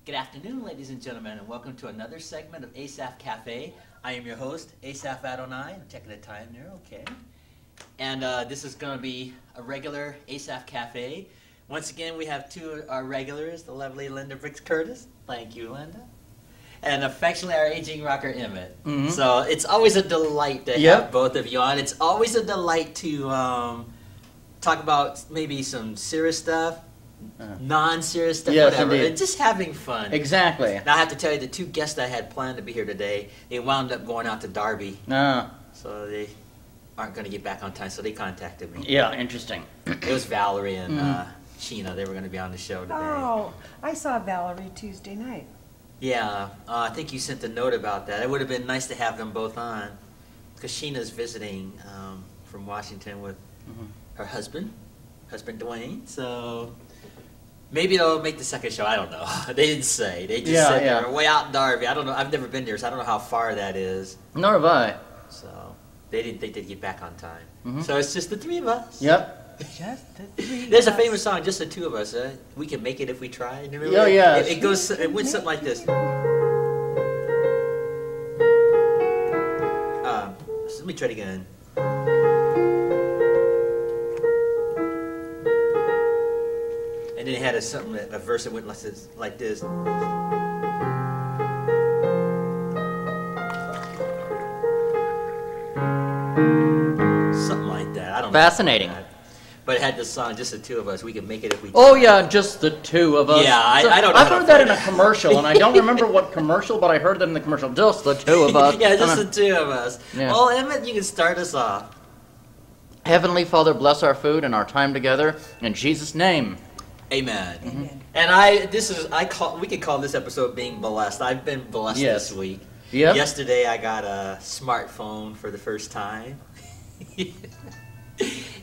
Good afternoon, ladies and gentlemen, and welcome to another segment of Asaph Cafe. I am your host, Asaph Adonai. I'm checking the time there, okay. And this is going to be a regular Asaph Cafe. Once again, we have two of our regulars, the lovely Linda Briggs Curtis. Thank you, Linda. And affectionately, our aging Rocker Emmett. Mm-hmm. So it's always a delight to have both of you on. It's always a delight to talk about maybe some serious stuff, non-serious stuff, whatever. And just having fun. Exactly. Now I have to tell you, the two guests I had planned to be here today, they wound up going out to Derby. So they aren't going to get back on time, so they contacted me. Yeah, interesting. It was Valerie and Sheena. They were going to be on the show today. Oh, I saw Valerie Tuesday night. Yeah, I think you sent a note about that. It would have been nice to have them both on, because Sheena's visiting from Washington with her husband Dwayne, so maybe they'll make the second show. I don't know. They didn't say. They just said they were way out in Derby. I don't know. I've never been there, so I don't know how far that is. Nor have I. So they didn't think they'd get back on time. So it's just the three of us. Yep. Just the three. There's a famous song, "Just the Two of Us." We can make it if we try. Remember It goes. It went something like this. Let me try it again. And then it had a verse that went like this. Something like that. I don't know. Fascinating. But it had this song, "Just the Two of Us." We can make it if we. Oh yeah, just the two of us. Yeah, I don't know. I've heard that in a commercial, and I don't remember what commercial, but I heard that in the commercial. Just the two of us. Yeah, just the two of us. Yeah. Well, Emmett, you can start us off. Heavenly Father, bless our food and our time together in Jesus' name. Amen. Amen. And we could call this episode "Being Blessed." I've been blessed this week. Yep. Yesterday, I got a smartphone for the first time.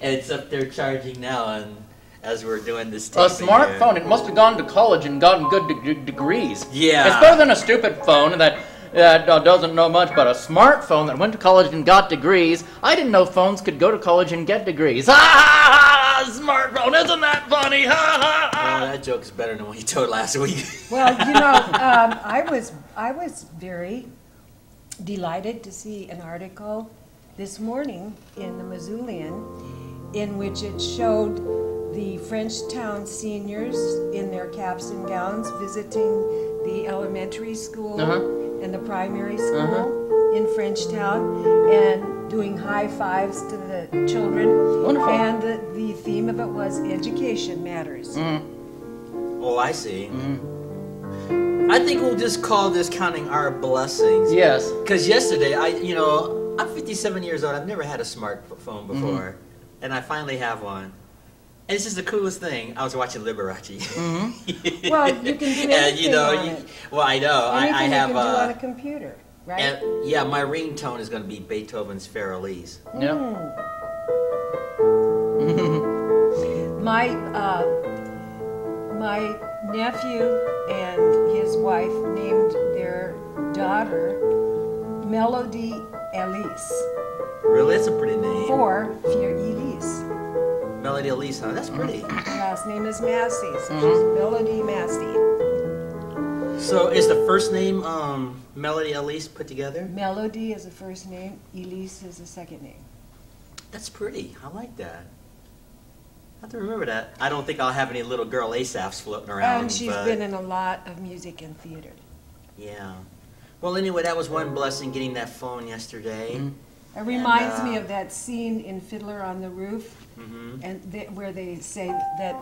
And it's up there charging now, and as we're doing this a smartphone, it must have gone to college and gotten good degrees. Yeah. It's better than a stupid phone that doesn't know much, but a smartphone that went to college and got degrees. I didn't know phones could go to college and get degrees. Ha ha ha! Smartphone, isn't that funny? Ha ha ha! Oh, that joke's better than what you told last week. Well, you know, I was very delighted to see an article this morning in the Missoulian in which it showed the Frenchtown seniors in their caps and gowns visiting the elementary school and the primary school in Frenchtown and doing high fives to the children. Wonderful. And the theme of it was education matters. Oh, I see. I think we'll just call this counting our blessings. Yes. Because yesterday, I'm 57 years old. I've never had a smartphone before, and I finally have one. And it's just the coolest thing. I was watching Liberace. Well, you can do anything on it. Well, I know. Anything I have. You can do on a computer, right? And, yeah, my ringtone is going to be Beethoven's Farrelly's. Yep. My nephew and his wife named their daughter Melody Elise. Really? That's a pretty name. For Elise. Melody Elise, huh? That's pretty. Her last name is Massey, so she's Melody Massey. So is the first name Melody Elise put together? Melody is the first name, Elise is the second name. That's pretty. I like that. I have to remember that. I don't think I'll have any little girl Asaphs floating around. And she's been in a lot of music and theater. Yeah. Well, anyway, that was one blessing, getting that phone yesterday. It reminds me of that scene in Fiddler on the Roof, and where they say that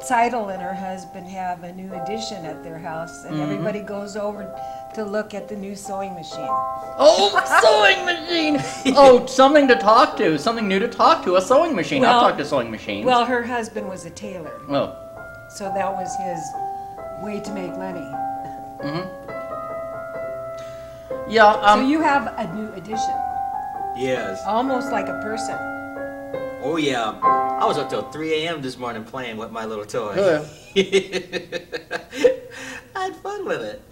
Seidel and her husband have a new addition at their house, and everybody goes over to look at the new sewing machine. Oh, sewing machine! Oh, something to talk to, something new to talk to, a sewing machine. Well, I've talked to sewing machines. Well, her husband was a tailor. Oh. So that was his way to make money. Yeah, so you have a new addition. Yes. Almost like a person. Oh, yeah. I was up till 3 a.m. this morning playing with my little toy. I had fun with it.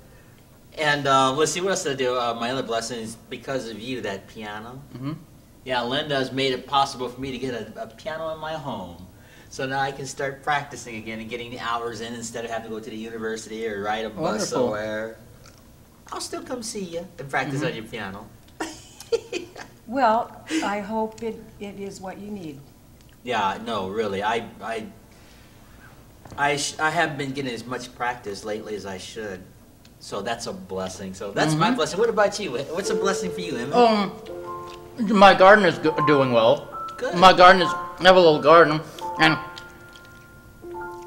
And let's see, what else did I do? My other blessing is because of you, that piano. Yeah, Linda has made it possible for me to get a piano in my home. So now I can start practicing again and getting the hours in instead of having to go to the university or ride a bus Wonderful. somewhere. I'll still come see you and practice on your piano. Well, I hope it is what you need. Yeah, no, really. I haven't been getting as much practice lately as I should. So that's a blessing. So that's my blessing. What about you? What's a blessing for you, Emmett? My garden is doing well. Good. My garden is, I have a little garden, and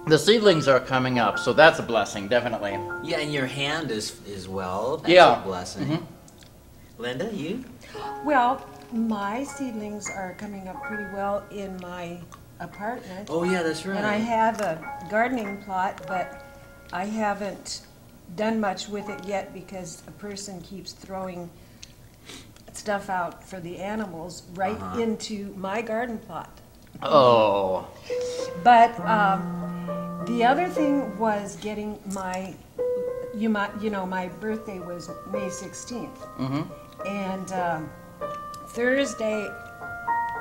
the seedlings are coming up, so that's a blessing, definitely. Yeah, and your hand is well. That's Yeah. a blessing. Linda, you? Well, my seedlings are coming up pretty well in my apartment. Oh, yeah, that's right. And I have a gardening plot, but I haven't done much with it yet because a person keeps throwing stuff out for the animals right into my garden plot. Oh. But the other thing was getting my, my birthday was May 16th. And Thursday,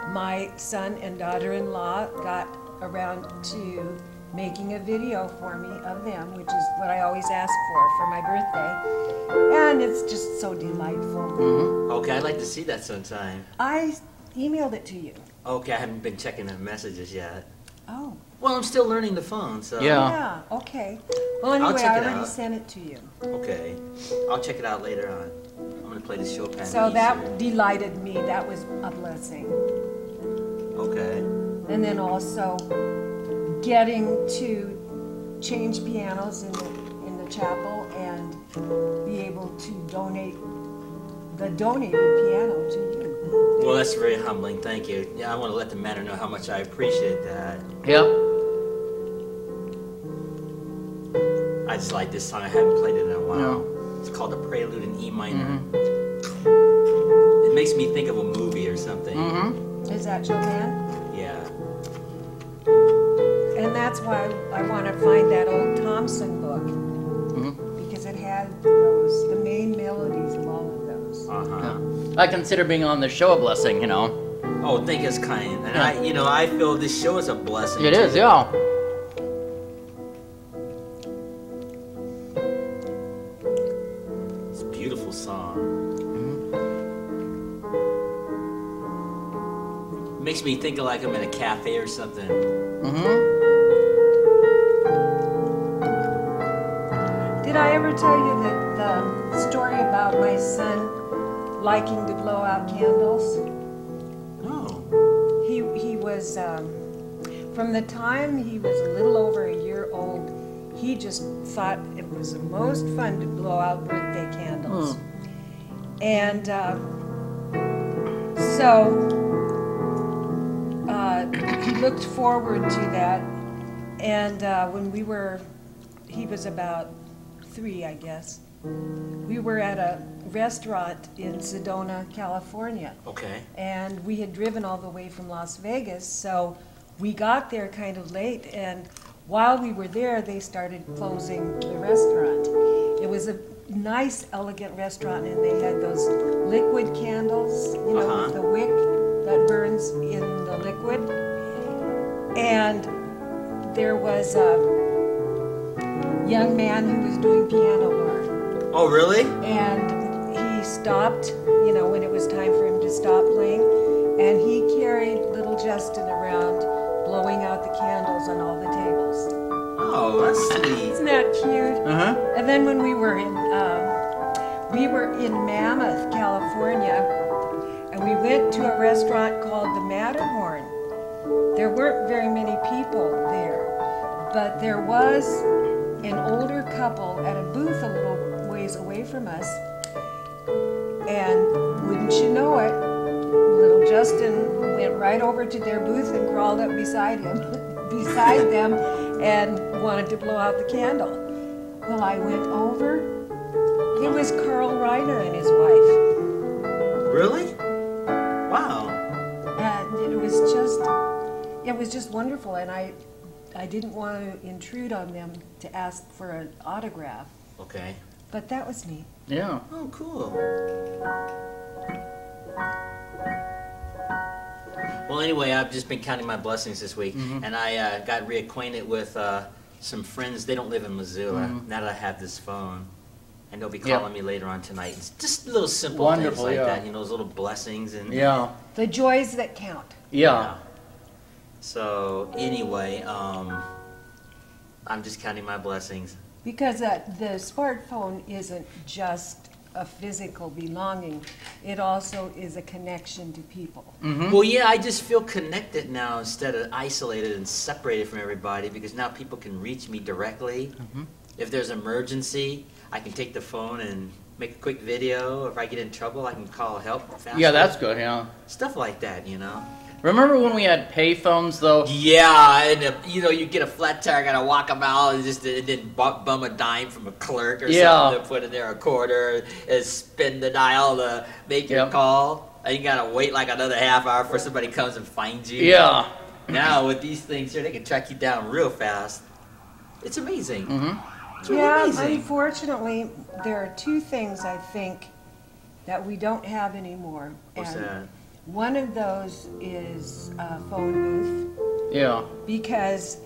my son and daughter-in-law got around to making a video for me of them, which is what I always ask for my birthday. And it's just so delightful. Okay, I'd like to see that sometime. I emailed it to you. Okay, I haven't been checking the messages yet. Oh. Well, I'm still learning the phone, so. Yeah. Yeah, okay. Well, anyway, check I it already out. sent it to you. Okay. I'll check it out later on. I'm going to play the Chopin. So that Easter. delighted me. That was a blessing. Okay. And then also getting to change pianos in the chapel and be able to donate the donated piano to you. Well, that's very humbling. Thank you. Yeah, I want to let the matter know how much I appreciate that. Yeah. I just like this song. I haven't played it in a while. No. It's called The Prelude in E minor. It makes me think of a movie or something. Is that Chopin? Yeah. And that's why I want to find that old Thompson book because it had the main melodies of all of those. I consider being on the show a blessing, Oh, think it's kind. And I feel this show is a blessing. It too. is, yeah. It's a beautiful song. Makes me think of like I'm in a cafe or something. Did I ever tell you the story about my son liking to blow out candles? No. He was, from the time he was a little over a year old, he just thought it was the most fun to blow out birthday candles. And so he looked forward to that. And when he was about 3, I guess, we were at a restaurant in Sedona, California. Okay. And we had driven all the way from Las Vegas, so we got there kind of late, and while we were there, they started closing the restaurant. It was a nice, elegant restaurant, and they had those liquid candles, with the wick that burns in the liquid. And there was a young man who was doing piano bar. Oh, really? And he stopped, when it was time for him to stop playing, and he carried little Justin around blowing out the candles on all the tables. Oh, that's sweet. Isn't that cute? And then when we were in Mammoth, California, and we went to a restaurant called the Matterhorn. There weren't very many people there, but there was an older couple at a booth a little ways away from us, and wouldn't you know it, little Justin went right over to their booth and crawled up beside them, and wanted to blow out the candle. Well, I went over. It was Carl Reiner and his wife. Really? Wow. And it was just wonderful, and I didn't want to intrude on them to ask for an autograph, Okay. but that was neat. Yeah. Oh, cool. Well, anyway, I've just been counting my blessings this week, and I got reacquainted with some friends. They don't live in Missoula. Now that I have this phone, and they'll be calling me later on tonight. It's just little simple things like that, you know, those little blessings and the joys that count. Yeah. So anyway, I'm just counting my blessings. Because the smartphone isn't just a physical belonging, it also is a connection to people. Well, yeah, I just feel connected now instead of isolated and separated from everybody, because now people can reach me directly. If there's an emergency, I can take the phone and make a quick video. If I get in trouble, I can call help faster. Yeah, that's good, yeah. Stuff like that, you know. Remember when we had pay phones, though? Yeah, and you know, you get a flat tire, gotta walk them out, and then bum a dime from a clerk or something to put in there, a quarter, and spin the dial to make your call. And you gotta wait like another half hour before somebody comes and finds you. Yeah. Now with these things here, they can track you down real fast. It's amazing. It's really amazing. Unfortunately, there are two things I think that we don't have anymore. What's that? One of those is a phone booth. Yeah. Because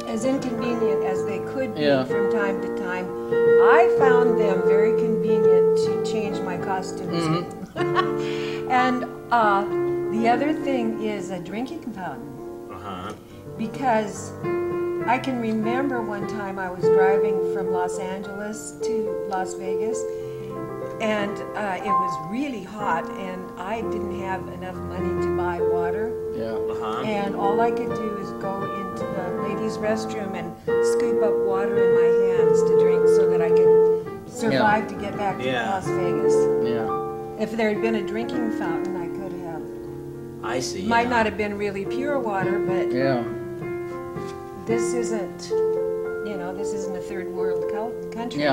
as inconvenient as they could be from time to time, I found them very convenient to change my costumes. And the other thing is a drinking fountain. Because I can remember one time I was driving from Los Angeles to Las Vegas, and it was really hot, and I didn't have enough money to buy water. And all I could do is go into the ladies' restroom and scoop up water in my hands to drink so that I could survive to get back to Las Vegas. If there had been a drinking fountain, I could have. I see. Might not have been really pure water, but this isn't, you know, this isn't a third world country.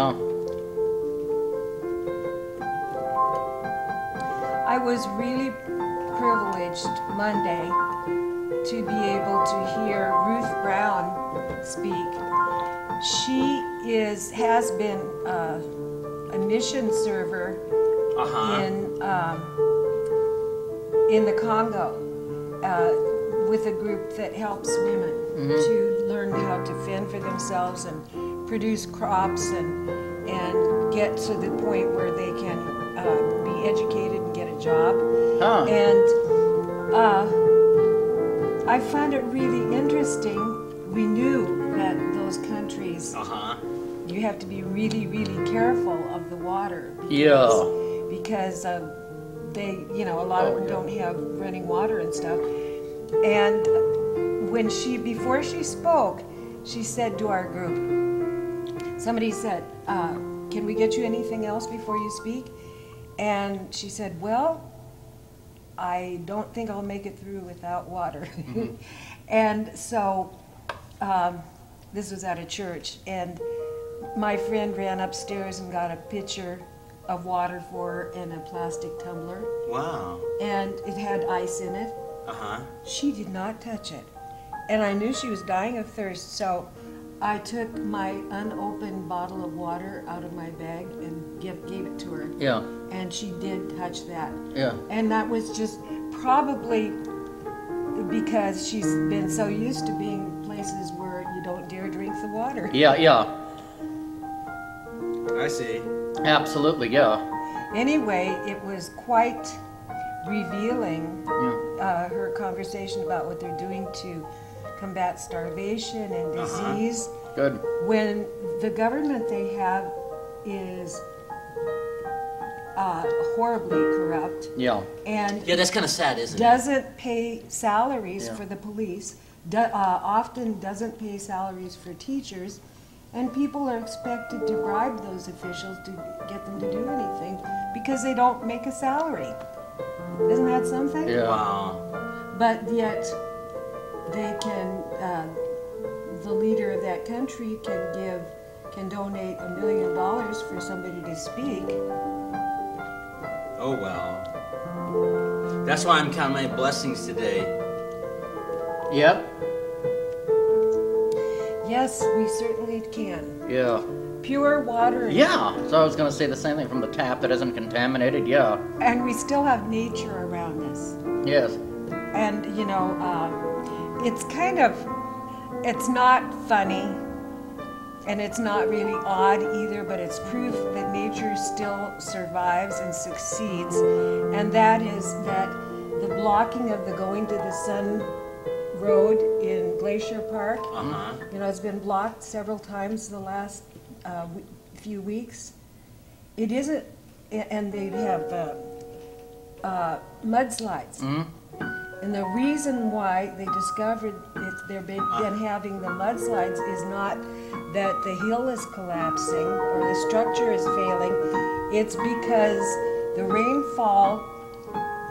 I was really privileged Monday to be able to hear Ruth Brown speak. She has been a mission server in the Congo with a group that helps women to learn how to fend for themselves and produce crops and get to the point where they can be educated and get a job. And I found it really interesting. We knew that those countries, you have to be really, really careful of the water. Because they, you know, a lot of them don't have running water and stuff. And when before she spoke, she said to our group, somebody said, can we get you anything else before you speak? And she said, well, I don't think I'll make it through without water. And so this was at a church, and my friend ran upstairs and got a pitcher of water for her in a plastic tumbler. Wow. And it had ice in it. She did not touch it. And I knew she was dying of thirst, so I took my unopened bottle of water out of my bag and gave it to her. And she did touch that. And that was just probably because she's been so used to being places where you don't dare drink the water. I see. Absolutely, Anyway, it was quite revealing, her conversation about what they're doing to combat starvation and disease. Good. When the government they have is horribly corrupt. And that's kind of sad, isn't it? Doesn't pay salaries for the police, often doesn't pay salaries for teachers, and people are expected to bribe those officials to get them to do anything because they don't make a salary. Isn't that something? Wow. But yet they can, the leader of that country can donate $1 million for somebody to speak. Oh, wow. That's why I'm counting my blessings today. Yes, we certainly can. Yeah. Pure water. Yeah. So I was going to say the same thing, from the tap that isn't contaminated. Yeah. And we still have nature around us. Yes. And, you know, it's kind of, it's not funny, and it's not really odd either, but it's proof that nature still survives and succeeds. And that is that the blocking of the Going to the Sun road in Glacier Park, you know, it's been blocked several times the last few weeks. It isn't, and they have mudslides. And the reason why they discovered they've been having the mudslides is not that the hill is collapsing or the structure is failing. It's because the rainfall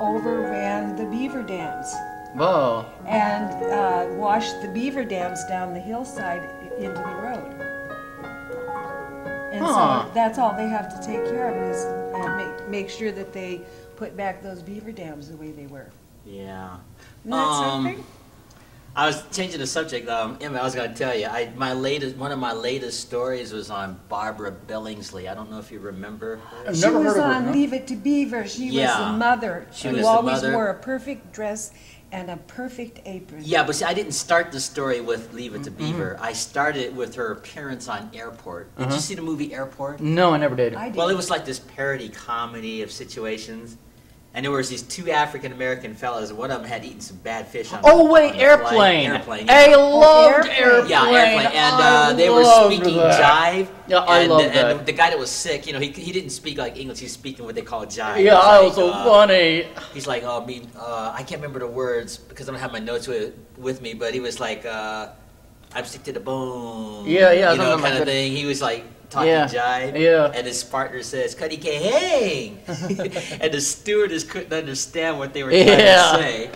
overran the beaver dams. Whoa. And washed the beaver dams down the hillside into the road. And so that's all they have to take care of is make sure that they put back those beaver dams the way they were. Yeah. Isn't that something? I was changing the subject. Emmett, I was going to tell you, one of my latest stories was on Barbara Billingsley. I don't know if you remember her. She was on Leave It to Beaver. She was the mother who always wore a perfect dress and a perfect apron. Yeah, but see, I didn't start the story with Leave It to Beaver. I started it with her appearance on Airport. Did you see the movie Airport? No, I never did. I did. Well, it was like this parody comedy of situations. And there was these two African-American fellas, and one of them had eaten some bad fish on Oh, wait, on Airplane. Airplane. I loved Airplane. Yeah, Airplane. And they were speaking jive. Yeah, I love that. And the guy that was sick, you know, he didn't speak like English. He was speaking what they call jive. Yeah, that was so funny. He's like, I can't remember the words because I don't have my notes with me, but he was like, I'm sick to the bone. Yeah, you know, kind of thing. He was like talking jive. Yeah. And his partner says, "Cuddy can't hang." And the stewardess couldn't understand what they were trying to say.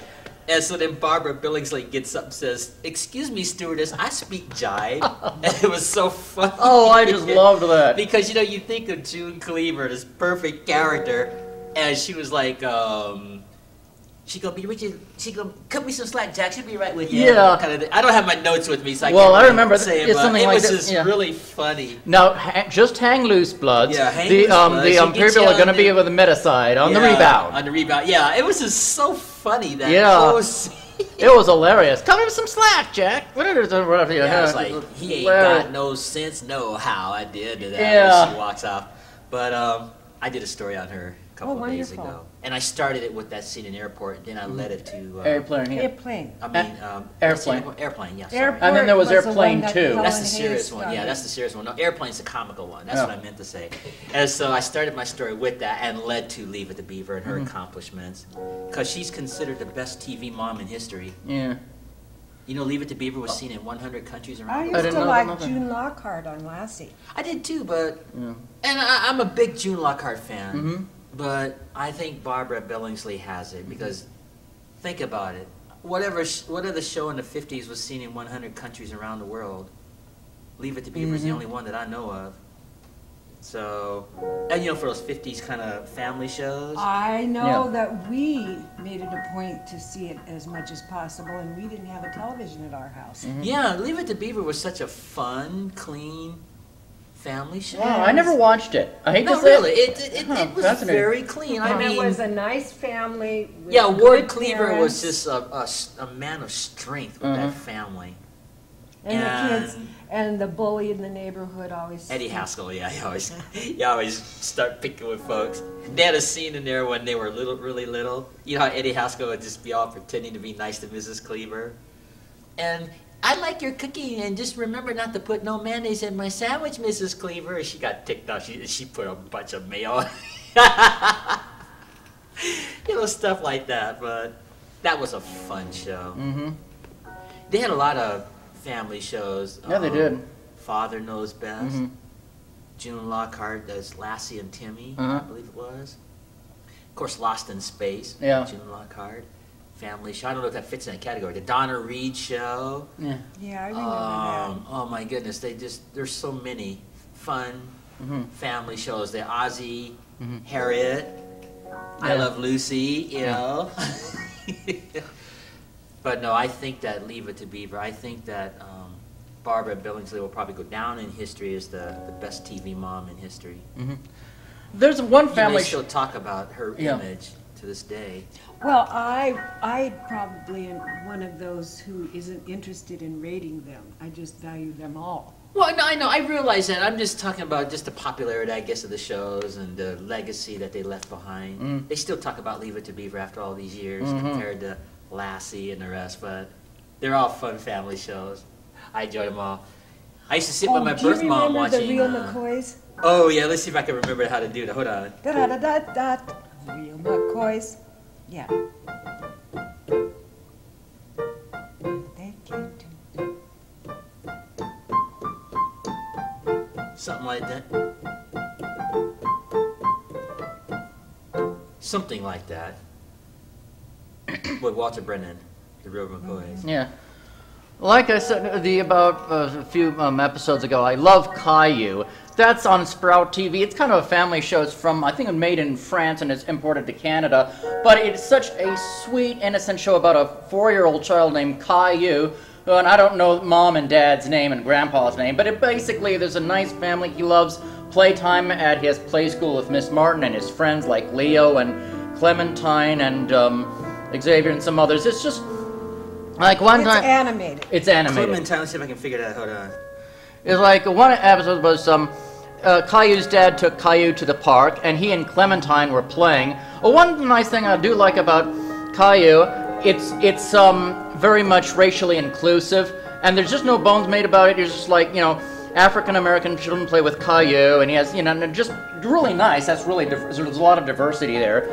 And so then Barbara Billingsley gets up and says, "Excuse me, stewardess, I speak jive." And it was so funny. Oh, I just loved that. Because, you know, you think of June Cleaver, this perfect character, and she was like, she gonna be Richard. She gonna cut me some slack, Jack. She'll be right with you. Yeah. Kind of thing. I don't have my notes with me, so I can't Well, I remember say it. it's But something it like was that, just really funny. Now, just hang loose, Bloods. Yeah, hang the loose, Bloods. the She gets people you are going to on be the- with the meta side on the rebound. On the rebound. Yeah, it was just so funny that Yeah. scene. It was hilarious. Cut me some slack, Jack. Whatever. Yeah, it's like he ain't got no sense, no how. I did that when she walks off. But I did a story on her a couple of days ago, and I started it with that scene in Airport. Then I led it to Airplane. Yeah. Airplane. I mean, Airplane. Airplane. Yeah. Sorry. Airport And then there was the Airplane one that 2. Helen That's the Hayes serious one. Yeah, started. that's the serious one. No, Airplane's the comical one. That's what I meant to say. And so I started my story with that and led to Leave It to Beaver and her accomplishments, because she's considered the best TV mom in history. Yeah. You know, Leave It to Beaver was seen in 100 countries around I the used world. to didn't know like nothing. June Lockhart on Lassie. I did too, but and I'm a big June Lockhart fan. But I think Barbara Billingsley has it because think about it. Whatever the show in the 50s was seen in 100 countries around the world, Leave It to Beaver is the only one that I know of. So, and you know, for those 50s kind of family shows. I know that we made it a point to see it as much as possible, and we didn't have a television at our house. Yeah, Leave It to Beaver was such a fun, clean family show. Wow, I never watched it. I hate No, to say really, it. it was Fascinating. very clean. I And mean, it was a nice family. With yeah, good Ward Cleaver was parents, just a man of strength with that family. and the kids, and the bully in the neighborhood always. Eddie Haskell, yeah, you always start picking with folks. They had a scene in there when they were really little. You know how Eddie Haskell would just be all pretending to be nice to Mrs. Cleaver. And I like your cookie, and just remember not to put no mayonnaise in my sandwich, Mrs. Cleaver. And she got ticked off. She put a bunch of mayo on. You know, stuff like that. But that was a fun show. They had a lot of family shows. Yeah, they did. Father Knows Best. June Lockhart as Lassie and Timmy, I believe it was. Of course, Lost in Space. Yeah. June Lockhart. Family show. I don't know if that fits in that category. The Donna Reed show. Yeah. Yeah, I remember that. Oh my goodness, there's so many fun family shows. The Ozzie, Harriet, I Love Lucy, you know. But no, I think that Leave It to Beaver, I think that Barbara Billingsley will probably go down in history as the best TV mom in history. There's one You family may still talk about her image to to this day. Well, I probably am one of those who isn't interested in rating them. I just value them all. Well, no, I know, I realize that. I'm just talking about just the popularity, I guess, of the shows and the legacy that they left behind. They still talk about Leave It to Beaver after all these years compared to Lassie and the rest, but they're all fun family shows. I enjoy them all. I used to sit with my birth mom watching. Do you remember the Real McCoys? Oh yeah, let's see if I can remember how to do that. Hold on. Da da da da da. Real McCoys. Yeah. They came to. Something like that. Something like that. With Walter Brennan, the Real McCoys. Yeah. Like I said about a few episodes ago, I love Caillou. That's on Sprout TV. It's kind of a family show. It's from, I think, made in France and it's imported to Canada. But it's such a sweet, innocent show about a 4-year-old child named Caillou. And I don't know Mom and Dad's name and Grandpa's name, but basically there's a nice family. He loves playtime at his play school with Miss Martin and his friends like Leo and Clementine and Xavier and some others. It's just like one time. It's animated. It's animated. Clementine, let's see if I can figure that out. Hold on. It's like one episode was Caillou's dad took Caillou to the park, and he and Clementine were playing. One nice thing I do like about Caillou, it's very much racially inclusive, and there's just no bones made about it. It's just like, you know, African American children play with Caillou, and he has, you know, just really nice. That's really there's a lot of diversity there.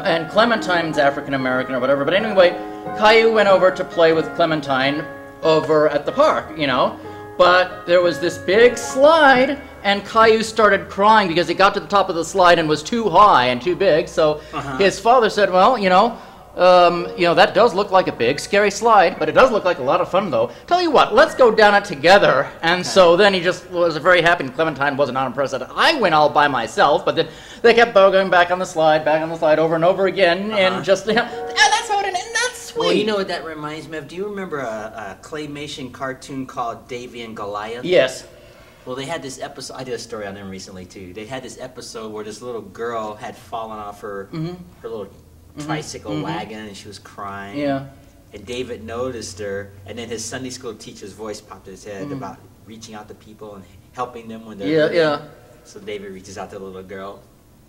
And Clementine's African American or whatever, but anyway, Caillou went over to play with Clementine over at the park, you know. But there was this big slide, and Caillou started crying because he got to the top of the slide and was too high and too big. So his father said, "Well, you know, that does look like a big, scary slide, but it does look like a lot of fun, though. Tell you what, let's go down it together." And so then he just was very happy, and Clementine was not impressed that I went all by myself. But then they kept going back on the slide, over and over again, and just, you know, that's how it ended. And that's sweet. Well, you know what that reminds me of? Do you remember a claymation cartoon called Davy and Goliath? Yes. Well, they had this episode. I did a story on them recently too. They had this episode where this little girl had fallen off her little tricycle wagon, and she was crying. Yeah. And David noticed her, and then his Sunday school teacher's voice popped in his head about reaching out to people and helping them when they're hurting. So David reaches out to the little girl.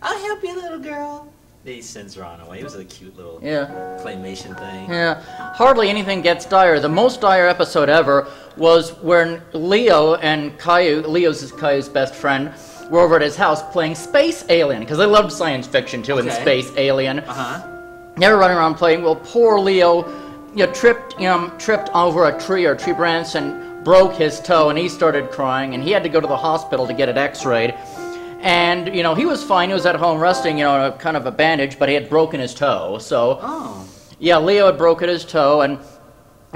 "I'll help you, little girl." Then he sends her on away. It was a cute little claymation thing. Yeah. Hardly anything gets dire. The most dire episode ever was when Leo and Caillou, Leo's Caillou's best friend, were over at his house playing Space Alien, because they loved science fiction too, and Space Alien. They were running around playing. Well, poor Leo, tripped over a tree or tree branch and broke his toe, and he started crying, and he had to go to the hospital to get it x-rayed. And, you know, he was fine. He was at home resting, you know, kind of a bandage, but he had broken his toe. So, yeah, Leo had broken his toe, and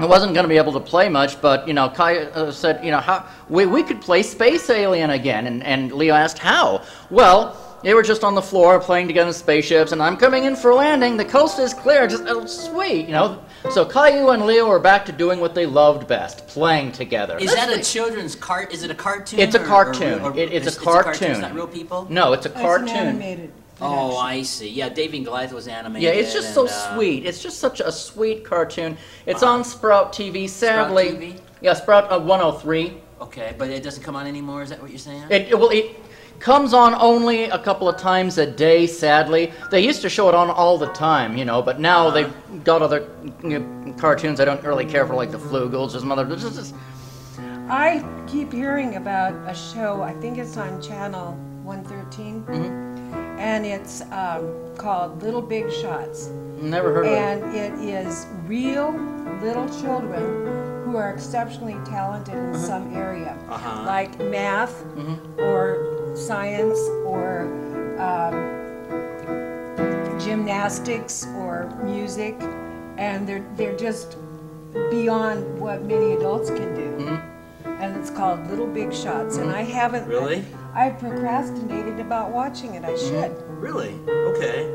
he wasn't going to be able to play much, but, you know, Kai said, you know, how we could play Space Alien again. And Leo asked, how? Well, they were just on the floor playing together in spaceships, and I'm coming in for a landing. The coast is clear. Just sweet, you know. So Caillou and Leo are back to doing what they loved best, playing together. Is that a children's Is it a cartoon? It's a cartoon. It's a cartoon. It's not real people? No, it's a cartoon. It's an animated production. Oh, I see. Yeah, Davy and Goliath was animated. Yeah, it's just so sweet. It's just such a sweet cartoon. It's on Sprout TV, sadly. Sprout TV? Yeah, Sprout 103. Okay, but it doesn't come on anymore, is that what you're saying? It comes on only a couple of times a day, sadly. They used to show it on all the time, you know, but now they've got other cartoons I don't really care for, like the Flugels or some other. I keep hearing about a show, I think it's on channel 113, and it's called Little Big Shots. Never heard of it. And it is real little children who are exceptionally talented in some area, like math or science or gymnastics or music, and they're just beyond what many adults can do. And it's called Little Big Shots, and I haven't really. I procrastinated about watching it. I should. Really? Okay.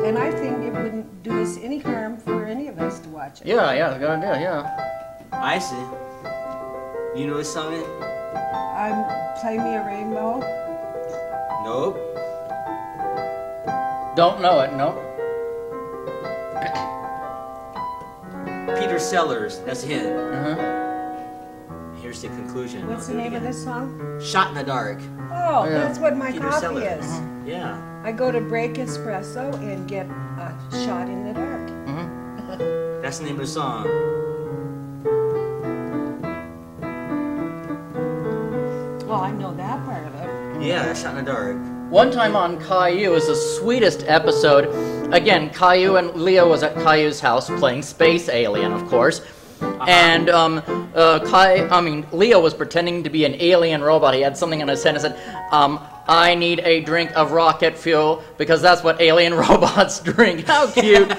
And I think it wouldn't do us any harm for any of us to watch it. Yeah, good idea. Yeah. I see. You know this song? Play Me a Rainbow. Nope. Don't know it, no. Peter Sellers, that's a hint. Uh-huh. Here's the conclusion. What's the name of this song? Shot in the Dark. Oh, Yeah. that's what my Peter coffee Sellers. is. Yeah. I go to Break Espresso and get a shot in the dark. Mm-hmm. That's the name of the song. Well, I know that part of it. Yeah, Shot in the Dark. One time on Caillou was the sweetest episode. Again, Caillou and Leo was at Caillou's house playing Space Alien, of course. And Leo was pretending to be an alien robot. He had something in his hand and said, I need a drink of rocket fuel because that's what alien robots drink. How cute.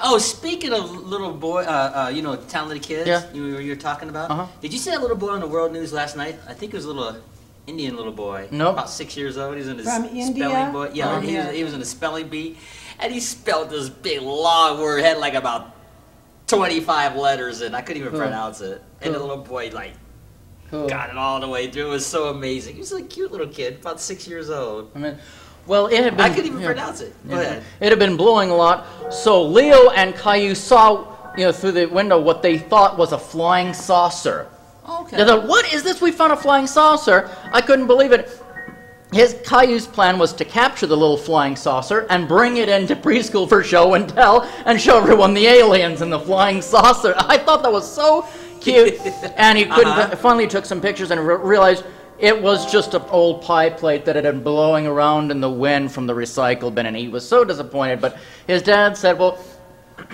Oh, speaking of little boy, talented kids Yeah. you were talking about, did you see that little boy on the world news last night? I think it was a little Indian little boy. Nope. About 6 years old. He's in his From spelling India? book. Yeah, Oh, yeah. He was in a spelling bee. And he spelled this big long word, had like about 25 letters, and I couldn't even Cool. pronounce it. And the Cool. little boy, Cool. got it all the way through. It was so amazing. He was a cute little kid, about 6 years old. I mean, well, it had been. I couldn't even pronounce it. Go ahead. It had been blowing a lot. So Leo and Caillou saw, through the window what they thought was a flying saucer. Okay. They thought, what is this? We found a flying saucer. I couldn't believe it. Caillou's plan was to capture the little flying saucer and bring it into preschool for show and tell and show everyone the aliens and the flying saucer. I thought that was so cute. And he couldn't. Finally took some pictures and realized it was just an old pie plate that had been blowing around in the wind from the recycle bin, and he was so disappointed. But his dad said, well,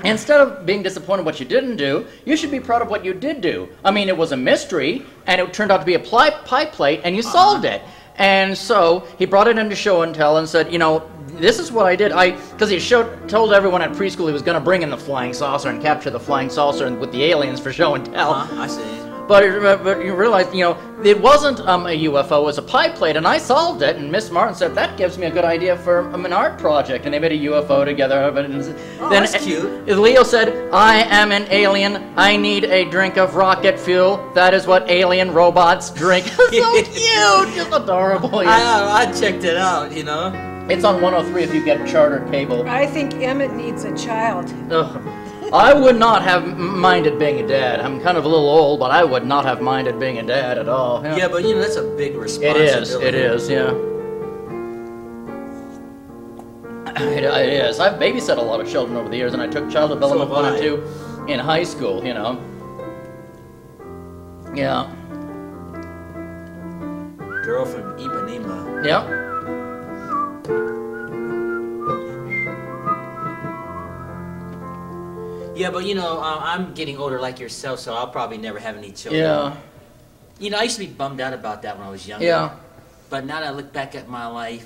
instead of being disappointed what you didn't do, you should be proud of what you did do. I mean, it was a mystery, and it turned out to be a pie plate, and you solved it. And so he brought it into show and tell and said, this is what I did. Because he told everyone at preschool he was going to bring in the flying saucer and capture the flying saucer and with the aliens for show and tell. I see. But you realize, it wasn't a UFO, it was a pie plate, and I solved it. And Miss Martin said, that gives me a good idea for an art project. And they made a UFO together. Then That's cute. Leo said, I am an alien. I need a drink of rocket fuel. That is what alien robots drink. So cute, just adorable. I checked it out, It's on 103 if you get charter cable. I think Emmett needs a child. Ugh. I would not have minded being a dad. I'm kind of a little old, but I would not have minded being a dad at all. Yeah, but that's a big responsibility. It is, yeah. It is. I've babysat a lot of children over the years, and I took child development 1 and 2 in high school, Yeah. Girl from Ipanema. Yeah. Yeah, but I'm getting older like yourself, so I'll probably never have any children. Yeah. I used to be bummed out about that when I was younger. Yeah. But now that I look back at my life,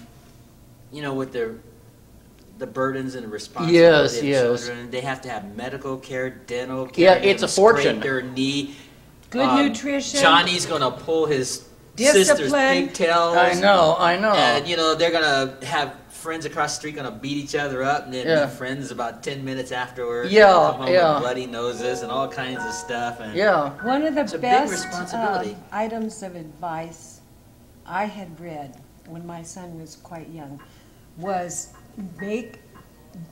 with the burdens and the responsibilities of children, they have to have medical care, dental care. Yeah, it's a fortune. Scrape their knee. Good nutrition. Johnny's gonna pull his Discipline. sister's pigtails. I know. And they're gonna have friends across the street gonna beat each other up, and then be friends about 10 minutes afterwards. Yeah, come home yeah. with bloody noses and all kinds of stuff. And One of It's the a big best responsibility. items of advice I had read when my son was quite young was make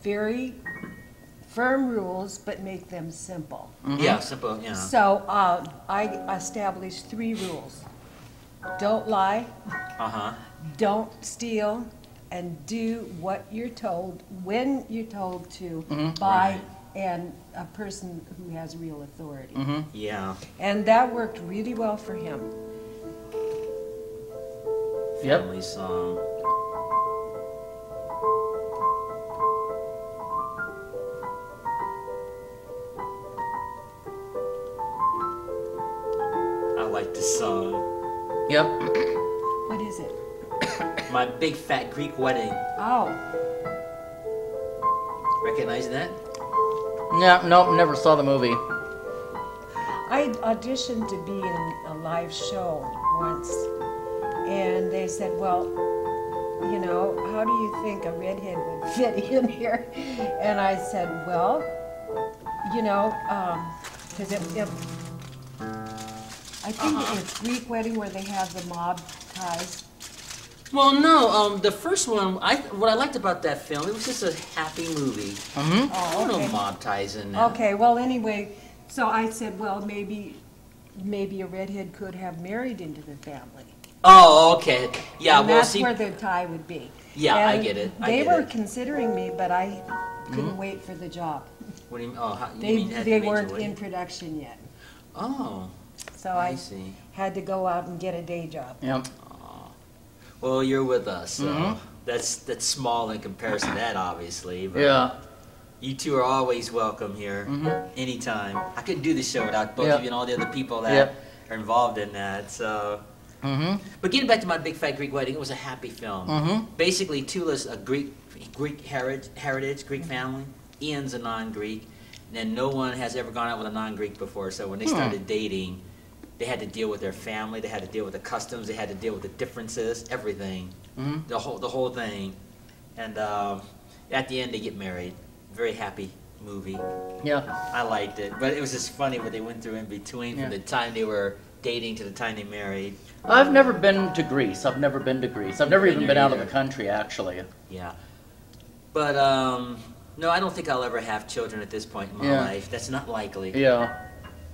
very firm rules, but make them simple. Yeah, simple. Yeah. So I established 3 rules. Don't lie, don't steal, and do what you're told when you're told to by a person who has real authority. Yeah. And that worked really well for him. Yep. Family song. I like this song. Yep. What is it? My Big Fat Greek Wedding. Oh, Recognize that? Yeah, nope, never saw the movie. I auditioned to be in a live show once, and they said, well, how do you think a redhead would fit in here? And I said, well, because I think it's Greek wedding where they have the mob ties. Well, no. The first one, what I liked about that film, it was just a happy movie. Oh, No okay. mob ties in there. Okay, well, anyway, so I said, well, maybe a redhead could have married into the family. Oh, okay. Yeah. And Well, that's see. where the tie would be. Yeah, I And get it. They were considering me, but I couldn't wait for the job. What do you mean? Oh, you They mean had they to weren't wait? in production yet, Oh, so I I see. had to go out and get a day job. Yep. Well, you're with us, so Mhm. that's small in comparison to that, obviously. But Yeah. You two are always welcome here, anytime. I couldn't do the show without both Yeah. of you and all the other people that Yeah. are involved in that. So, but getting back to My Big Fat Greek Wedding, it was a happy film. Basically, Tula's a Greek heritage, Greek family. Ian's a non-Greek, and no one has ever gone out with a non-Greek before. So when they started dating, they had to deal with their family, they had to deal with the customs, they had to deal with the differences, everything, the whole thing. And at the end, they get married. Very happy movie. Yeah. I liked it, but it was just funny what they went through in between from the time they were dating to the time they married. I've never been to Greece. I've never even been out of the either. country, actually. Yeah. But, no, I don't think I'll ever have children at this point in my life. That's not likely. Yeah.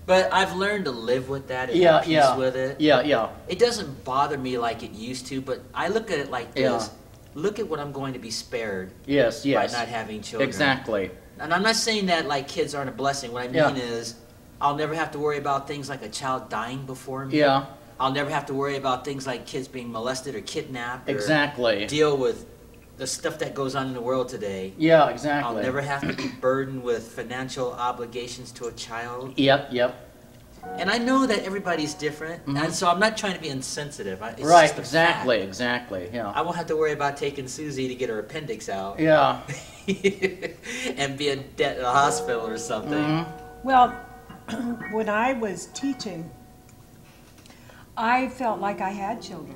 But I've learned to live with that and Yeah, have peace yeah. with it. Yeah, yeah. It doesn't bother me like it used to, but I look at it like this. Yeah. Look at what I'm going to be spared Yes, yes. by not having children. Exactly. And I'm not saying that like kids aren't a blessing. What I mean is I'll never have to worry about things like a child dying before me. Yeah. I'll never have to worry about things like kids being molested or kidnapped. Exactly. Or deal with the stuff that goes on in the world today. Yeah, exactly. I'll never have to be burdened with financial obligations to a child. Yep, yep. And I know that everybody's different, and so I'm not trying to be insensitive. It's Right, just a exactly, fact. exactly, yeah. I won't have to worry about taking Susie to get her appendix out. Yeah. And be in debt at a hospital or something. Well, when I was teaching, I felt like I had children.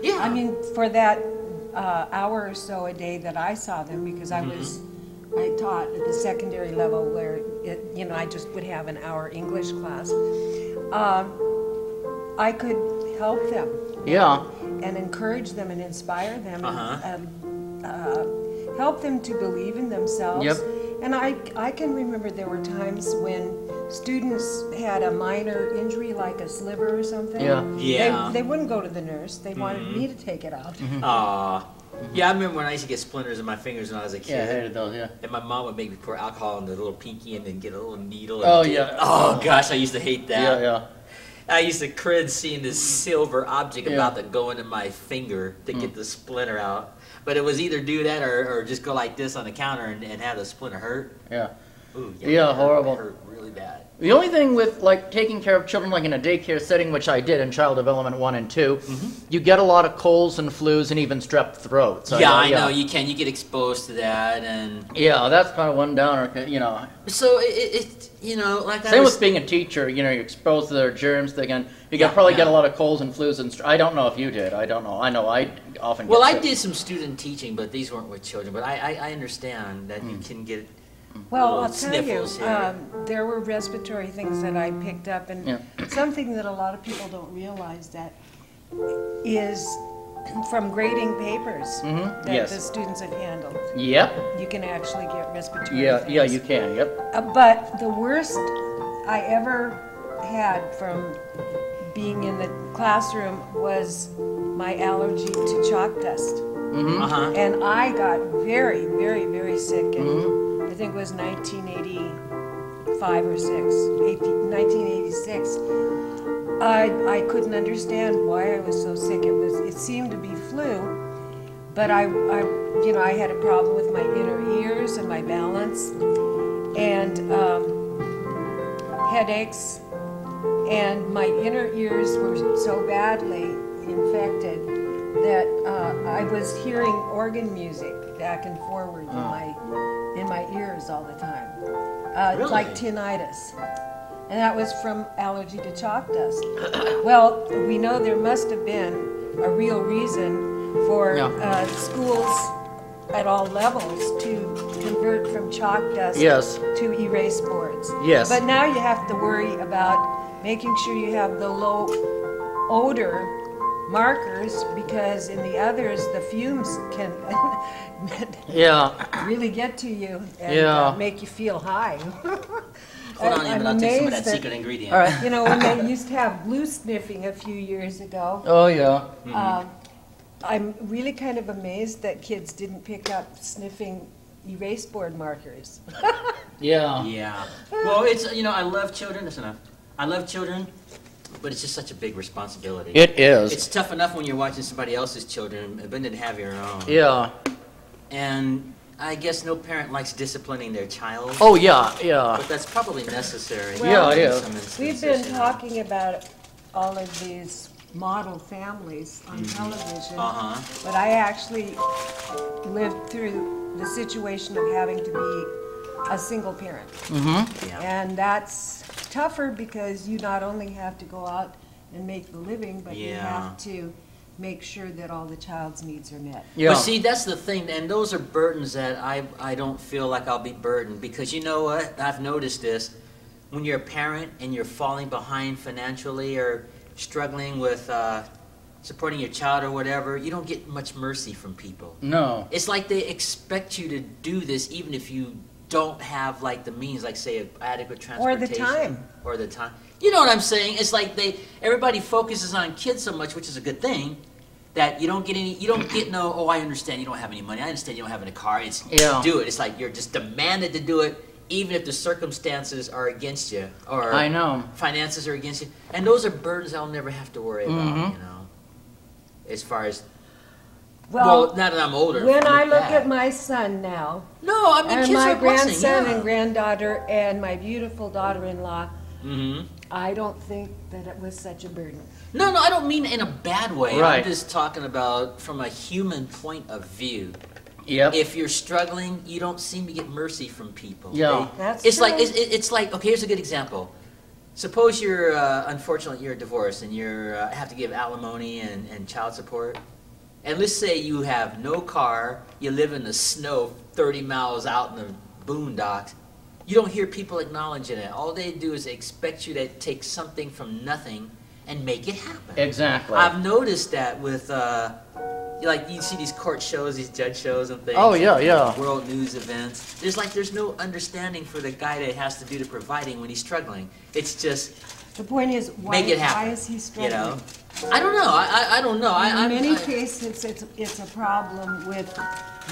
Yeah. I mean, for that hour or so a day that I saw them, because I taught at the secondary level where I just would have an hour English class. I could help them. Yeah. And encourage them and inspire them and help them to believe in themselves. Yep. And I can remember there were times when students had a minor injury like a sliver or something. Yeah. Yeah. They wouldn't go to the nurse. They wanted me to take it out. Aw. Yeah, I remember when I used to get splinters in my fingers when I was a kid. Yeah, I hated those, yeah. And my mom would make me pour alcohol in the little pinky and then get a little needle. Oh, and yeah. Oh, gosh, I used to hate that. Yeah, yeah. I used to cringe seeing this silver object about to go into my finger to get the splinter out. But it was either do that or just go like this on the counter and have the splinter hurt. Yeah. Ooh, Yeah, horrible. It hurt really bad. The only thing with like taking care of children like in a daycare setting, which I did in Child Development 1 and 2, you get a lot of colds and flus and even strep throat. So, Yeah, I know, you get exposed to that. And Yeah, that's kind of one downer, so it like I Same was, with being a teacher, you're exposed to their germs. You probably get a lot of colds and flus and I don't know if you did. I don't know. I know I often get Well, I sick. did some student teaching, but these weren't with children. But I understand that you can get Well, little I'll tell you, sniffles here. there were respiratory things that I picked up, and something that a lot of people don't realize that is from grading papers that Yes. the students have handled. Yep. You can actually get respiratory Yeah, things. yeah, you can. Yep. But the worst I ever had from being in the classroom was my allergy to chalk dust. And I got very, very, very sick in, I think it was 1985 or 1986. I couldn't understand why I was so sick. It seemed to be flu, but I had a problem with my inner ears and my balance, and headaches, and my inner ears were so badly infected that I was hearing organ music back and forward in my ears all the time, Really? like tinnitus. And that was from allergy to chalk dust. Well, we know there must have been a real reason for schools at all levels to convert from chalk dust to erase boards. Yes. But now you have to worry about making sure you have the low odor markers because in the others the fumes can Yeah. really get to you and make you feel high. Hold on, Emmett, I'll take some of that amazed secret ingredient. All right. You know, when they used to have glue sniffing a few years ago, Oh yeah. I'm really kind of amazed that kids didn't pick up sniffing erase board markers. Yeah. Yeah. Well, it's, you know, I love children. That's enough. I love children, but it's just such a big responsibility. It is. It's tough enough when you're watching somebody else's children, but then to have your own. Yeah. And I guess no parent likes disciplining their child. Oh yeah. Yeah. But that's probably necessary. Yeah, it in is. some instances, We've been you know. talking about all of these model families on television, but I actually lived through the situation of having to be a single parent. Yeah. And that's tougher because you not only have to go out and make the living, but you Yeah. have to make sure that all the child's needs are met. Yeah. But see, that's the thing, and those are burdens that I don't feel like I'll be burdened, because you know what? I've noticed this. When you're a parent and you're falling behind financially or struggling with supporting your child or whatever, you don't get much mercy from people. No. It's like they expect you to do this even if you don't have like the means, like say adequate Or transportation. the time. Or the time. You know what I'm saying? It's like everybody focuses on kids so much, which is a good thing, that you don't get no, oh, I understand you don't have any money. I understand you don't have any car. It's do it. It's like you're just demanded to do it, even if the circumstances are against you, or I know. finances are against you. And those are burdens I'll never have to worry about, you know, as far as, well, now that I'm older. When I look that. at my son now, No, I mean, and kids my are a blessing, grandson yeah. and granddaughter, and my beautiful daughter-in-law, Mm-hmm. I don't think that it was such a burden. No, I don't mean in a bad way. Right. I'm just talking about from a human point of view. Yep. If you're struggling, you don't seem to get mercy from people. Yeah. That's it's true. like it's like, okay, here's a good example. Suppose you're unfortunately you're divorced and you're have to give alimony and child support. And let's say you have no car, you live in the snow 30 miles out in the boondocks. You don't hear people acknowledging it. All they do is expect you to take something from nothing and make it happen. Exactly. I've noticed that with, like, you see these court shows, these judge shows and things. Oh, yeah, yeah. World news events. There's no understanding for the guy that has to do the providing when he's struggling. It's just, The point is, make it happen. why is he struggling? you know? I don't know. I don't know. In many cases, it's a problem with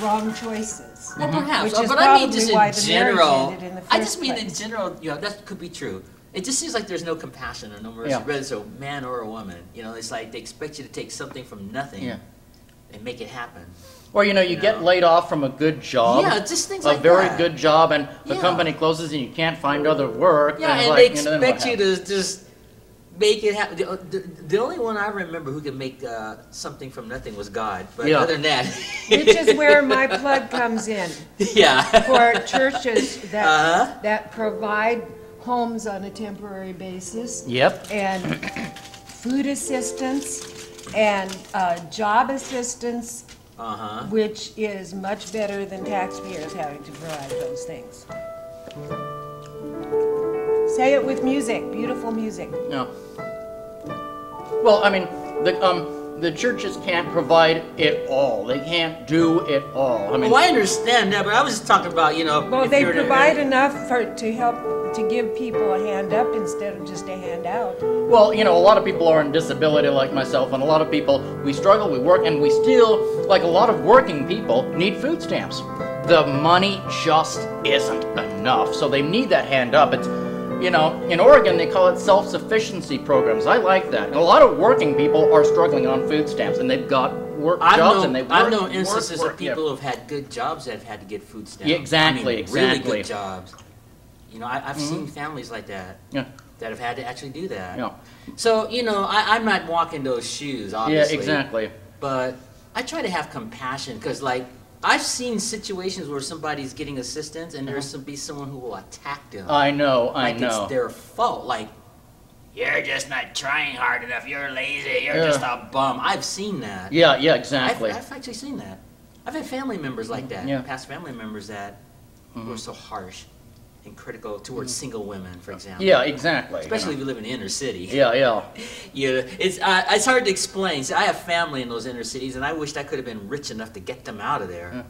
wrong choices. Well, perhaps. Which is But I mean, just probably why in the marriage general. ended in the I first just mean in place. general, you know, that could be true. It just seems like there's no compassion or no mercy, Yeah. whether it's a man or a woman. You know, it's like they expect you to take something from nothing Yeah. and make it happen. Or you get laid off from a good job. Yeah, just things a like very that. good job, and the Yeah. company closes and you can't find other work. Yeah, and like, they then what expect you happens? to just make it happen. The only one I remember who could make something from nothing was God. But Yeah. other than that, Which is where my plug comes in. yeah. For churches that Uh-huh. that provide homes on a temporary basis Yep. and food assistance and job assistance, Uh-huh. which is much better than taxpayers having to provide those things. Say it with music, beautiful music. Yeah. Well, I mean, the churches can't provide it all. They can't do it all. I mean, Well, I understand that, but I was just talking about, you know. Well, if they you're in a- provide enough to help to give people a hand up instead of just a handout. well, a lot of people are on disability like myself, and a lot of people, we struggle, we work, and we still, like a lot of working people, need food stamps. The money just isn't enough, so they need that hand up. It's, in Oregon they call it self-sufficiency programs. I like that. And a lot of working people are struggling on food stamps, and they've got work jobs, and they've I've known instances work, of people who've had good jobs that have had to get food stamps. Yeah, exactly, I mean, really exactly. good jobs. You know, I've seen families like that Yeah. that have had to actually do that. Yeah. So, I'm not walking those shoes, obviously. Yeah, exactly. But I try to have compassion because, like, I've seen situations where somebody's getting assistance and there's be someone who will attack them. I know. Like it's their fault. Like, you're just not trying hard enough. You're lazy. You're just a bum. I've seen that. Yeah, exactly. I've actually seen that. I've had family members like that. Yeah. Past family members that were so harsh and critical towards single women, for example. Yeah, exactly. Especially if you live in the inner city. Yeah, yeah. Yeah, it's hard to explain. See, I have family in those inner cities, and I wished I could have been rich enough to get them out of there. Yeah.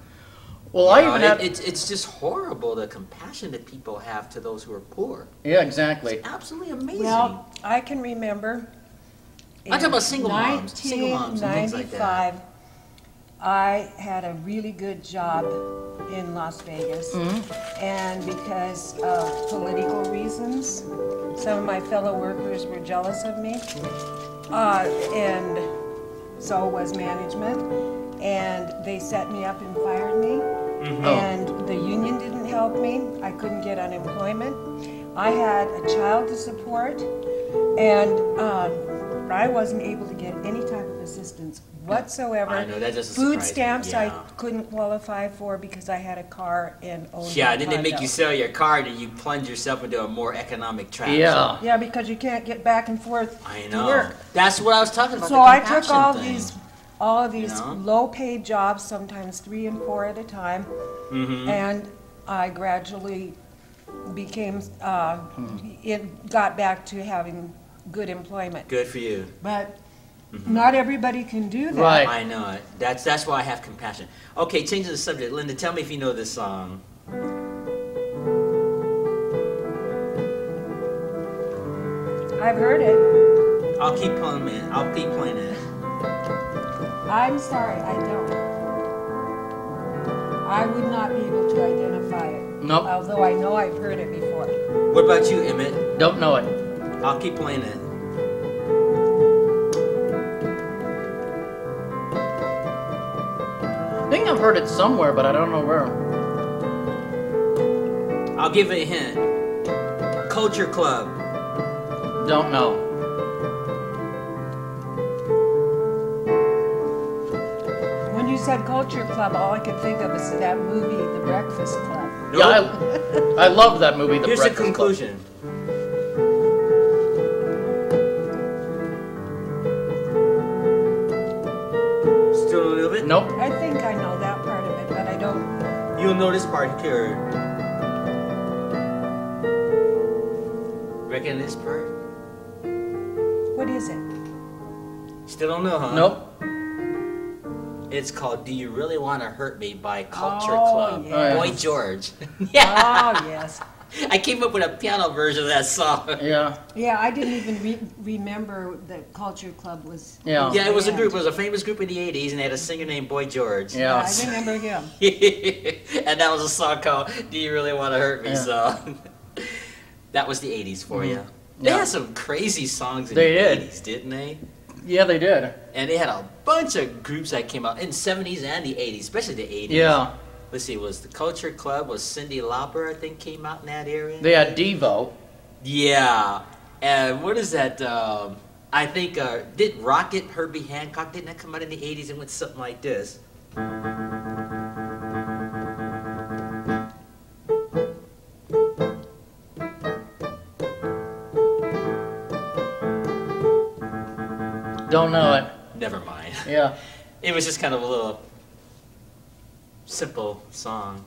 Well, I even had... It's just horrible, the compassion that people have to those who are poor. Yeah, exactly. It's absolutely amazing. Well, I can remember. I'm talking about single moms and things like that. 1995, I had a really good job in Las Vegas, and because of political reasons, some of my fellow workers were jealous of me, and so was management, and they set me up and fired me, and the union didn't help me. I couldn't get unemployment. I had a child to support, and I wasn't able to get any type of assistance whatsoever. I know, that doesn't Food surprise me, stamps yeah. I couldn't qualify for because I had a car and owned Yeah, a then they make condo. you sell your car and you plunge yourself into a more economic trap. Yeah. Yeah, because you can't get back and forth I to know. work. That's what I was talking about. So the I took compassion all thing. of these You know? low-paid jobs, sometimes 3 and 4 at a time, and I gradually became got back to having good employment. Good for you. But not everybody can do that. Right. I know it. That's why I have compassion. Okay, changing the subject. Linda, tell me if you know this song. I've heard it. I'll keep playing it. I'll keep playing it. I'm sorry, I don't. I would not be able to identify it. Nope. Although I know I've heard it before. What about you, Emmett? Don't know it. I'll keep playing it. I think I've heard it somewhere, but I don't know where. I'll give it a hint. Culture Club. Don't know. When you said Culture Club, all I could think of is that movie, The Breakfast Club. Nope. Yeah, I love that movie, The Here's the Breakfast Club. conclusion. Still don't know of it? Nope. I think I know that part of it, but I don't. You'll know this part here. Reckon this part? What is it? Still don't know, huh? Nope. It's called Do You Really Want to Hurt Me by Culture Oh, Club. yeah. Boy George. Yeah. Oh, yes. I came up with a piano version of that song. Yeah. Yeah, I didn't even remember that Culture Club was. Yeah. Yeah, it was a band. group. It was a famous group in the 80s, and they had a singer named Boy George. Yeah. I remember him. And that was a song called Do You Really Want to Hurt Me? Yeah. So that was the 80s for you. They Yeah. had some crazy songs in They the did. 80s, didn't they? Yeah, they did. And they had a bunch of groups that came out in the 70s and the 80s, especially the 80s. Yeah. Let's see, was the Culture Club, was Cyndi Lauper, I think, came out in that area? They had Devo. Yeah. And what is that? I think, did Rocket, Herbie Hancock, didn't that come out in the 80s and went something like this? Don't know it. Never mind. Yeah. It was just kind of a little simple song.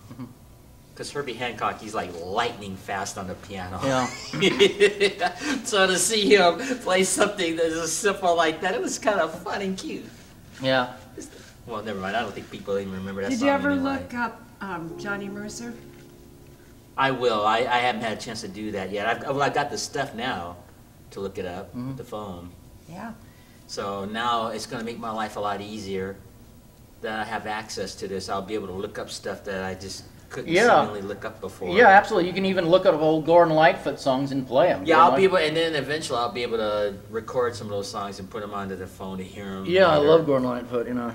Because Herbie Hancock, he's like lightning fast on the piano. Yeah. So to see him play something that is simple like that, it was kind of fun and cute. Yeah. Well, never mind. I don't think people even remember that Did song you ever anyway. look up Johnny Mercer? I will. I haven't had a chance to do that yet. I've got the stuff now to look it up, the phone. Yeah. So now it's going to make my life a lot easier that I have access to this. I'll be able to look up stuff that I just couldn't Yeah. seemingly look up before. Yeah, absolutely. You can even look at old Gordon Lightfoot songs and play them. Yeah, I'll be able, and then eventually I'll be able to record some of those songs and put them onto the phone to hear them. Yeah, I love Gordon Lightfoot, you know.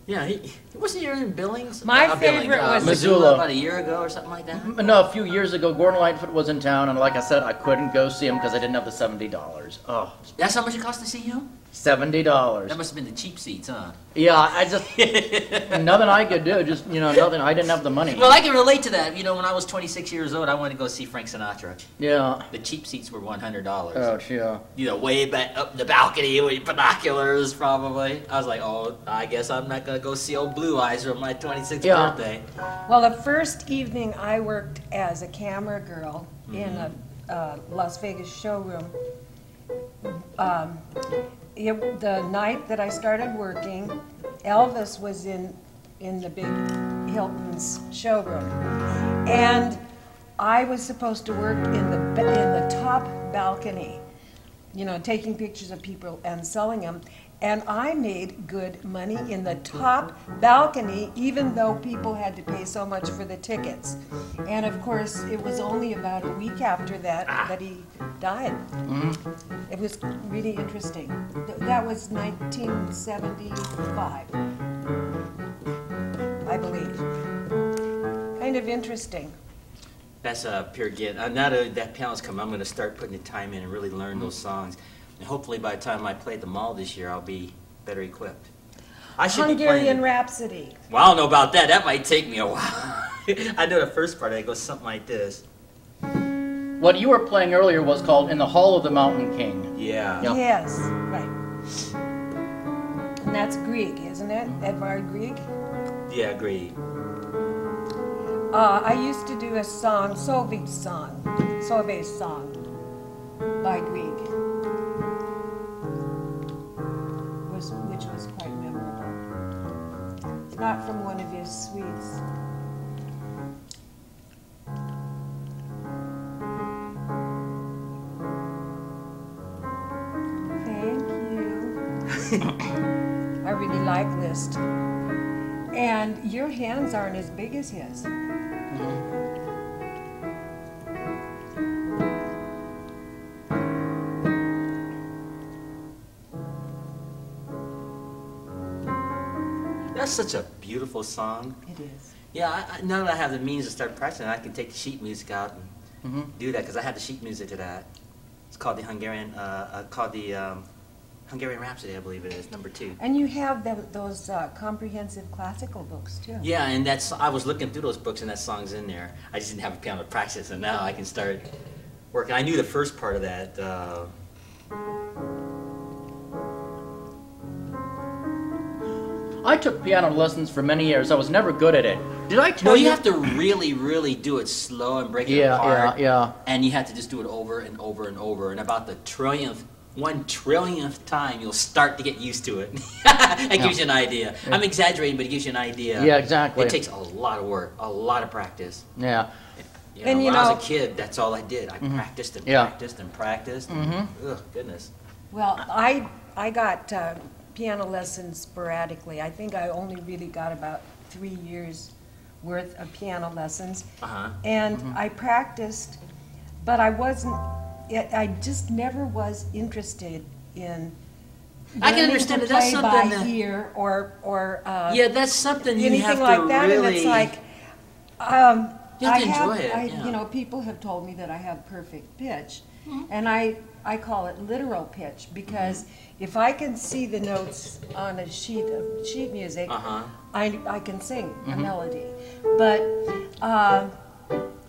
Yeah, he wasn't here in Billings. My Not favorite was- Missoula. about a year ago or something like that. No, a few years ago, Gordon Lightfoot was in town, and like I said, I couldn't go see him because I didn't have the $70. Oh, That's how much it cost to see him? $70. That must have been the cheap seats, huh? Yeah, I just, nothing I could do, just, nothing, I didn't have the money. Well, I can relate to that. When I was 26 years old, I wanted to go see Frank Sinatra. Yeah. The cheap seats were $100. Oh, yeah. Way back up the balcony with binoculars, probably. I was like, oh, I guess I'm not going to go see old Blue Eyes on my 26th birthday. Well, the first evening I worked as a camera girl in a Las Vegas showroom. The night that I started working, Elvis was in the big Hilton's showroom, and I was supposed to work in the top balcony, taking pictures of people and selling them. And I made good money in the top balcony, even though people had to pay so much for the tickets. And of course, it was only about a week after that he died. It was really interesting. That was 1975, I believe. Kind of interesting. That's a pure gift. Now that piano's come, I'm going to start putting the time in and really learn those songs. And hopefully by the time I play at the mall this year, I'll be better equipped. I should Hungarian Rhapsody. Well, I don't know about that. That might take me a while. I know the first part. It goes something like this. What you were playing earlier was called In the Hall of the Mountain King. Yeah. Yep. Yes, right. And that's Grieg, isn't it? Edvard Grieg? Yeah, Grieg. I used to do a song, Solveig's song by Grieg, which was quite memorable. It's not from one of his suites. Thank you. I really like Liszt. And your hands aren't as big as his. That's such a beautiful song. It is. Yeah, now that I have the means to start practicing, I can take the sheet music out and do that, because I have the sheet music to that. It's called the Hungarian Rhapsody, I believe it is, #2. And you have those comprehensive classical books too. Yeah, and I was looking through those books and that song's in there. I just didn't have a piano to practice, and now I can start working. I knew the first part of that. I took piano lessons for many years. I was never good at it. Did I tell you? No, you have to really, really do it slow and break it apart. Yeah. And you have to just do it over and over and over. And about the 1/1,000,000th time, you'll start to get used to it. It gives you an idea. Yeah. I'm exaggerating, but it gives you an idea. Yeah, exactly. It takes a lot of work, a lot of practice. Yeah. And when I was a kid, that's all I did. I practiced and Yeah. practiced and practiced. Ugh, goodness. Well, I got piano lessons sporadically. I think I only really got about 3 years worth of piano lessons. And I practiced, but I just never was interested in I can understand to it. That's play something by that, ear or yeah, that's something you anything have to like that. really. And it's like you have to enjoy it. Yeah. People have told me that I have perfect pitch, and I call it literal pitch, because if I can see the notes on a sheet music, I can sing a melody. But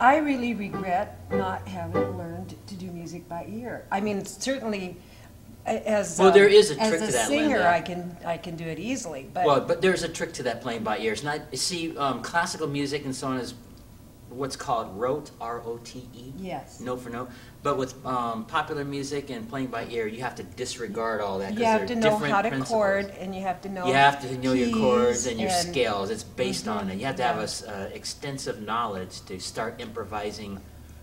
I really regret not having learned to do music by ear. I mean, certainly as there is a trick as a to that, singer, Linda. I can do it easily. But Well, but there's a trick to that, playing by ear. It's not, classical music and so on is what's called rote, R-O-T-E. Yes. Note for note. But with popular music and playing by ear, you have to disregard all that. you have to know different how to principles. chord, and you have to know. You have to know your chords keys and your scales. It's based on it. You have to have extensive knowledge to start improvising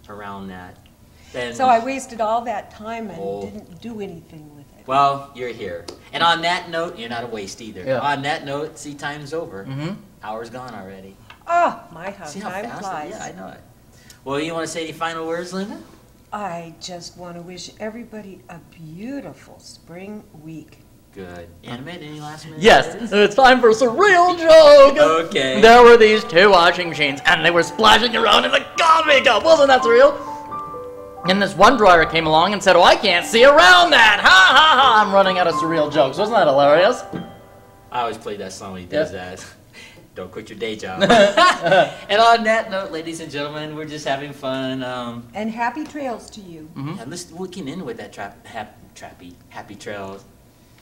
around that. Then, So I wasted all that time and didn't do anything with it. well, you're here. And on that note, you're not a waste either. Yeah. On that note, see, time's over. Hour's gone already. Oh, my, how See how time fast? flies. Yeah, I know it. Well, you want to say any final words, Linda? I just want to wish everybody a beautiful spring week. Good. Emmett, any last minute? Yes, it's time for surreal joke. Okay. There were these 2 washing machines, and they were splashing around in the coffee cup. Wasn't that surreal? And this one driver came along and said, "Oh, I can't see around that! Ha ha ha!" I'm running out of surreal jokes. Wasn't that hilarious? I always play that song when he does that. Don't quit your day job. And on that note, ladies and gentlemen, we're just having fun. And happy trails to you. And we can end with that happy trails.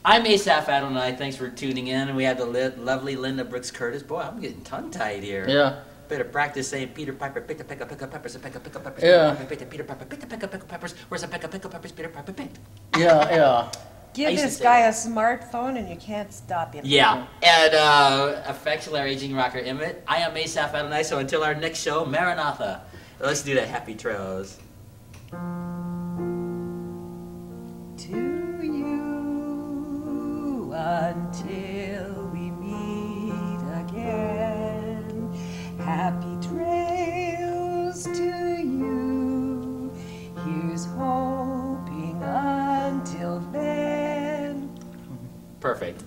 I'm Asaph Adonai. Thanks for tuning in. And we have the lovely Linda Brooks Curtis. Boy, I'm getting tongue-tied here. Yeah. Better practice saying Peter Piper picked a pick of peppers, a pick of peppers. Yeah. Peter Piper picked a pick of peppers. Where's a pick of peppers? Peter Piper picked. Yeah, yeah. Give this guy a smartphone and you can't stop him. Yeah. And affectionately aging Rocker Emmett. I am Asaph Adonai. So until our next show, Maranatha. Let's do that happy trails. To you until we meet again. Happy trails to you. Here's hoping until then. Perfect.